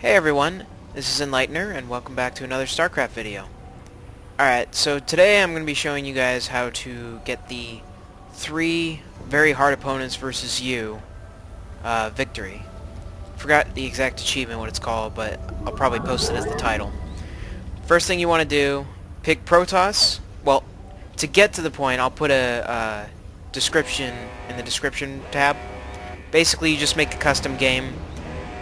Hey everyone, this is Enlightener, and welcome back to another Starcraft video. Alright, so today I'm going to be showing you guys how to get the 3 very hard opponents versus you victory. Forgot the exact achievement, what it's called, but I'll probably post it as the title. First thing you want to do, pick Protoss. Well, to get to the point, I'll put a description in the description tab. Basically, you just make a custom game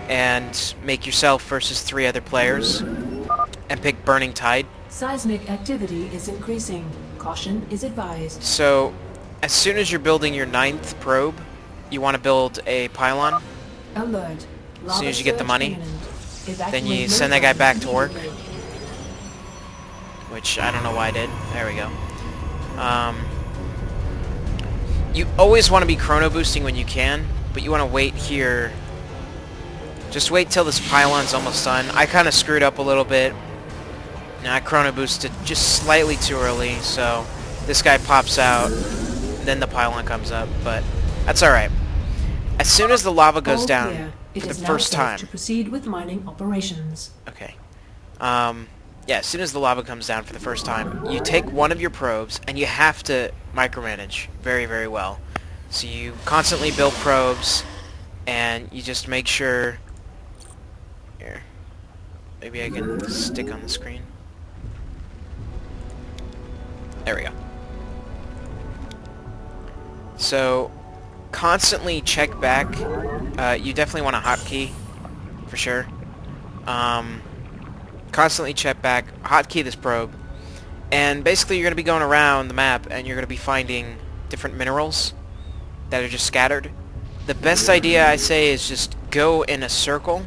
and make yourself versus 3 other players, and pick Burning Tide. Seismic activity is increasing. Caution is advised. So, as soon as you're building your 9th probe, you want to build a pylon. Alert. As soon as you get the money, then you send that guy back to work. Which, I don't know why I did. There we go. You always want to be chrono boosting when you can, but you want to wait here. Just wait till this pylon's almost done. I kind of screwed up a little bit. And I chrono boosted just slightly too early, so this guy pops out, then the pylon comes up, but that's alright. As soon as the lava goes down for the first time... to proceed with mining operations. Okay. Yeah, as soon as the lava comes down for the first time, you take one of your probes, and you have to micromanage very, very well. So you constantly build probes, and you just make sure... Here. Maybe I can stick on the screen. There we go. So, constantly check back. You definitely want a hotkey, for sure. Constantly check back, hotkey this probe, and basically you're going to be going around the map and you're going to be finding different minerals that are just scattered. The best idea, I say, is just go in a circle.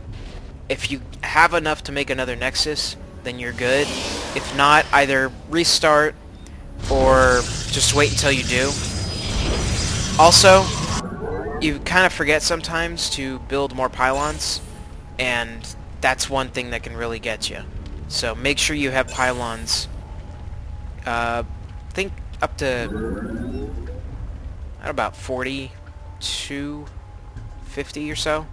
If you have enough to make another nexus, then you're good. If not, either restart or just wait until you do. Also, you kind of forget sometimes to build more pylons, and that's one thing that can really get you. So make sure you have pylons, I think up to about 40 to 50 or so.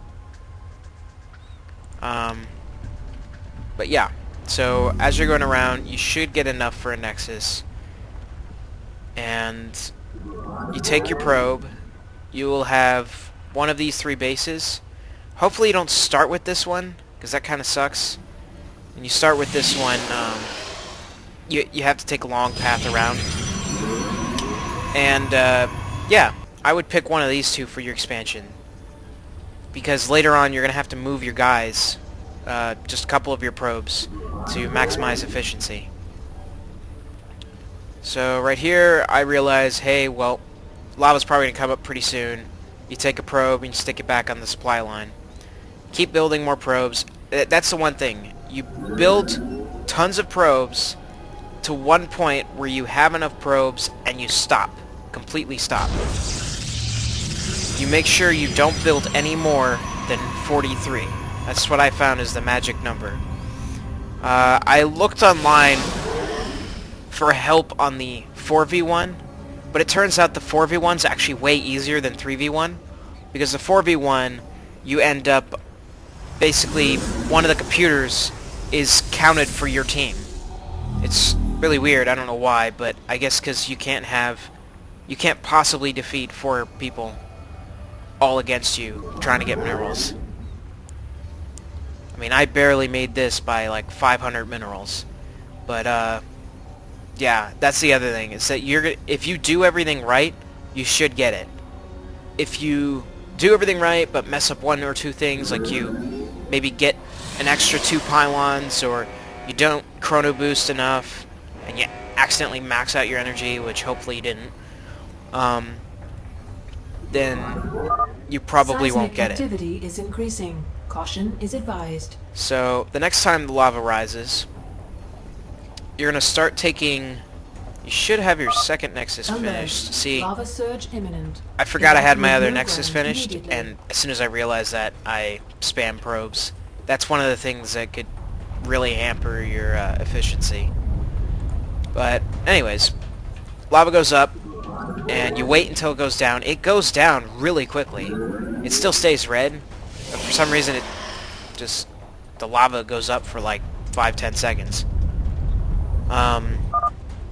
But yeah, so as you're going around, you should get enough for a nexus. And you take your probe, you will have one of these 3 bases. Hopefully you don't start with this one, because that kind of sucks. When you start with this one, you have to take a long path around. And yeah, I would pick one of these 2 for your expansion. Because later on you're going to have to move your guys, just a couple of your probes, to maximize efficiency. So right here I realize, hey, well, lava's probably going to come up pretty soon. You take a probe and you stick it back on the supply line. Keep building more probes. That's the one thing. You build tons of probes to one point where you have enough probes and you stop. Completely stop. You make sure you don't build any more than 43. That's what I found is the magic number. I looked online for help on the 4v1, but it turns out the 4v1 is actually way easier than 3v1, because the 4v1, you end up, basically, one of the computers is counted for your team. It's really weird, I don't know why, but I guess because you can't possibly defeat 4 people all against you trying to get minerals. I mean, I barely made this by like 500 minerals, but yeah, that's the other thing, is that if you do everything right, you should get it. If you do everything right, but mess up 1 or 2 things, like you maybe get an extra 2 pylons, or you don't chrono boost enough, and you accidentally max out your energy, which hopefully you didn't, then you probably won't get it. Activity is increasing. Caution is advised. So, the next time the lava rises, you're going to start taking... You should have your second nexus finished. See, Lava surge imminent. I forgot I had my other nexus finished, and as soon as I realized that, I spam probes. That's one of the things that could really hamper your efficiency. But, anyways, lava goes up, and you wait until it goes down. It goes down really quickly. It still stays red, but for some reason it just the lava goes up for like 5-10 seconds. Um,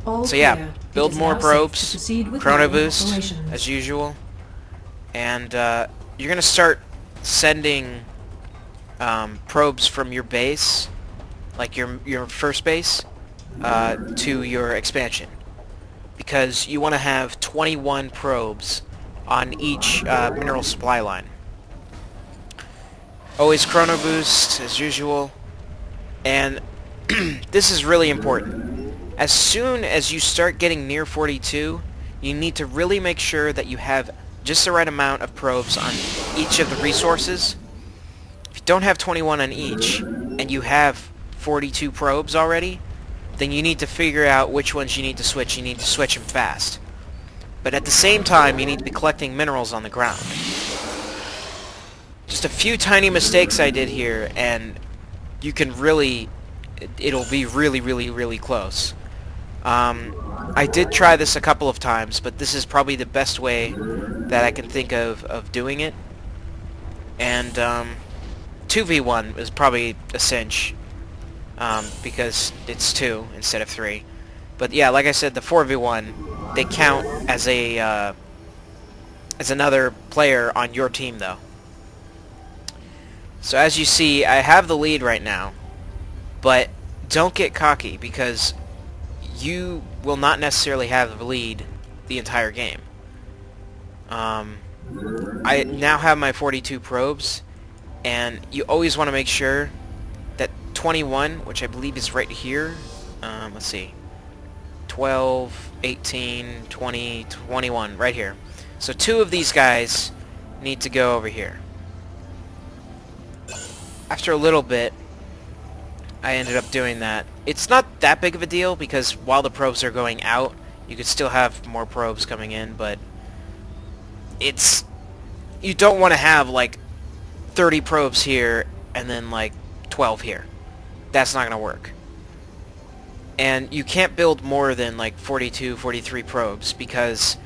All so yeah, clear. It build is more now safe to probes, proceed with chrono mining boost as operations. usual, and you're gonna start sending probes from your base, like your first base, to your expansion, because you want to have 21 probes on each mineral supply line. Always chrono boost as usual, and this is really important. As soon as you start getting near 42, you need to really make sure that you have just the right amount of probes on each of the resources. If you don't have 21 on each, and you have 42 probes already, then you need to figure out which ones you need to switch. You need to switch them fast. But at the same time, you need to be collecting minerals on the ground. Just a few tiny mistakes I did here, and you can really... it'll be really, really, really close. I did try this a couple of times, but this is probably the best way that I can think of doing it. And 2v1 is probably a cinch, because it's 2 instead of 3. But yeah, like I said, the 4v1, they count as a as another player on your team, though. So as you see, I have the lead right now, but don't get cocky, because you will not necessarily have the lead the entire game. I now have my 42 probes, and you always want to make sure that 21, which I believe is right here, let's see, 12, 18, 20, 21, right here. So 2 of these guys need to go over here. After a little bit, I ended up doing that. It's not that big of a deal, because while the probes are going out, you could still have more probes coming in, but it's... you don't want to have, like, 30 probes here, and then, like, 12 here. That's not going to work. And you can't build more than, like, 42, 43 probes, because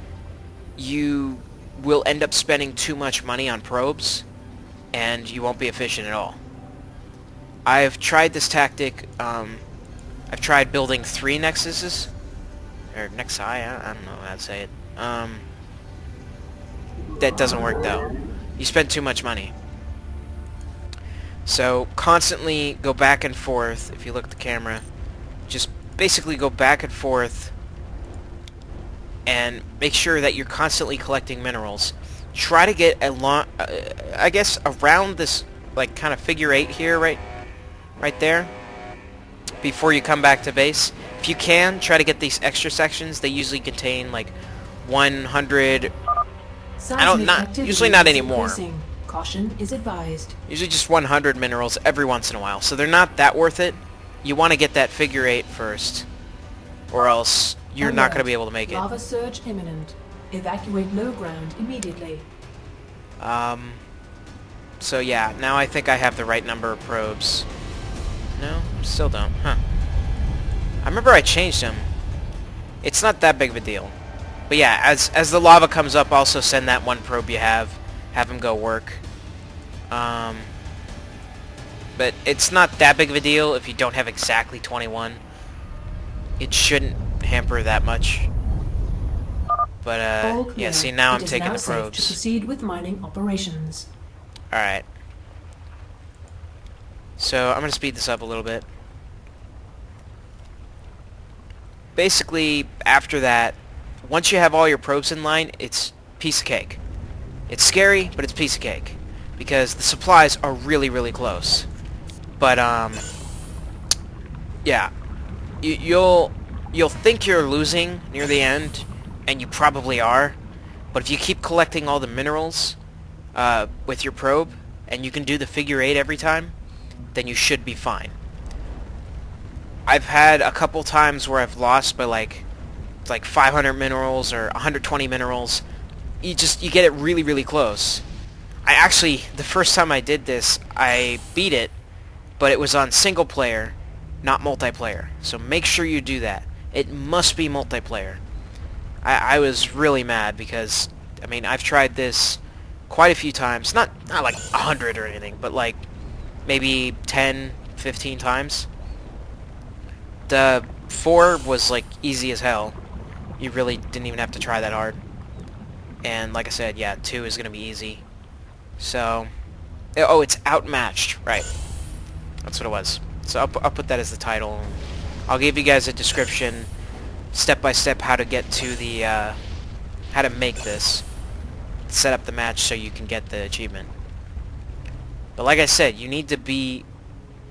you will end up spending too much money on probes, and you won't be efficient at all. I've tried this tactic. I've tried building 3 nexuses, or nexi. I don't know how to say it. That doesn't work though. You spend too much money. So constantly go back and forth. If you look at the camera, just basically go back and forth, and make sure that you're constantly collecting minerals. Try to get along, I guess, around this, like, kind of figure 8 here, right there, before you come back to base. If you can, try to get these extra sections. They usually contain like 100. Usually not anymore. Increasing. Caution is advised. Usually just 100 minerals every once in a while. So they're not that worth it. You want to get that figure 8 first, or else you're not going to be able to make it. Lava surge imminent. Evacuate low ground immediately. So yeah, now I think I have the right number of probes. No, still don't. Huh. I remember I changed them. It's not that big of a deal. But yeah, as the lava comes up, also send that 1 probe you have them go work. But it's not that big of a deal if you don't have exactly 21. It shouldn't hamper that much. But yeah, see, now I'm taking the probes. To proceed with mining operations. Alright. So, I'm going to speed this up a little bit. Basically, after that, once you have all your probes in line, it's piece of cake. It's scary, but it's piece of cake. Because the supplies are really, really close. But, yeah. You'll think you're losing near the end, and you probably are. But if you keep collecting all the minerals with your probe, and you can do the figure 8 every time, then you should be fine. I've had a couple times where I've lost by like 500 minerals or 120 minerals. You get it really, really close. I actually, the first time I did this, I beat it, but it was on single player, not multiplayer. So make sure you do that. It must be multiplayer. I was really mad because, I mean, I've tried this quite a few times. Not like 100 or anything, but like maybe 10, 15 times. The 4 was like easy as hell. You really didn't even have to try that hard. And like I said, yeah, 2 is going to be easy. So, oh, it's Outmatched, right. That's what it was. So I'll put that as the title. I'll give you guys a description, step by step, how to get to the, how to make this. Set up the match so you can get the achievement. But like I said, you need to be...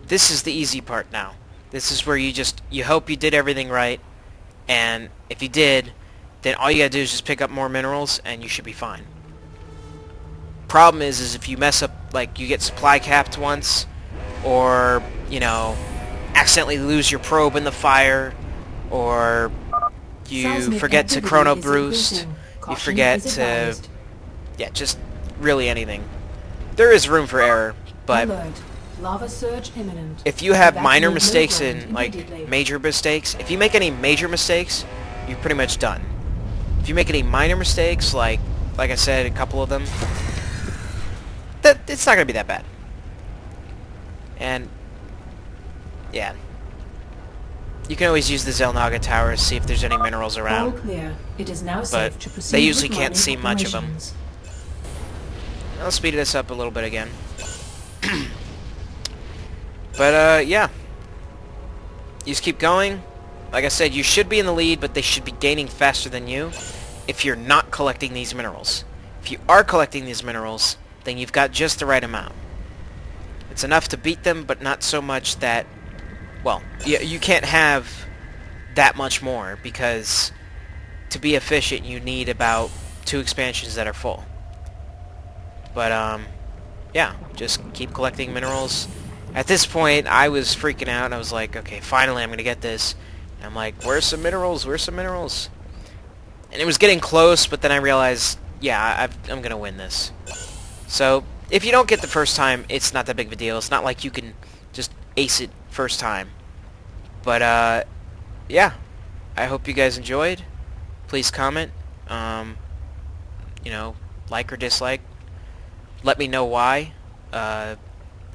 This is the easy part now. This is where you hope you did everything right, and if you did, then all you gotta do is just pick up more minerals, and you should be fine. Problem is if you mess up, like you get supply capped once, or, you know, accidentally lose your probe in the fire, or you Seismic forget to activity chrono is boost, increasing. you Caution forget is to... advised. Yeah, just really anything. There is room for error, but... Alert. Lava surge imminent. If you have minor Evacuate mistakes low ground and, like, immediately. major mistakes, if you make any major mistakes, you're pretty much done. If you make any minor mistakes, like I said, a couple of them, it's not going to be that bad. And, yeah. You can always use the Zelnaga Tower to see if there's any minerals All around, clear. It is now but safe to proceed they usually with can't mining see much of them. operations. I'll speed this up a little bit again. But, yeah. You just keep going. Like I said, you should be in the lead, but they should be gaining faster than you if you're not collecting these minerals. If you are collecting these minerals, then you've got just the right amount. It's enough to beat them, but not so much that... Well, you can't have that much more, because to be efficient, you need about 2 expansions that are full. But, yeah, just keep collecting minerals. At this point, I was freaking out, and I was like, okay, finally I'm going to get this. And I'm like, where's some minerals? Where's some minerals? And it was getting close, but then I realized, yeah, I'm going to win this. So, if you don't get the first time, it's not that big of a deal. It's not like you can just ace it first time. But, yeah. I hope you guys enjoyed. Please comment. You know, like or dislike. Let me know why.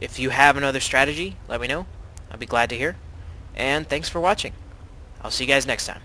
If you have another strategy, let me know. I'll be glad to hear. And thanks for watching. I'll see you guys next time.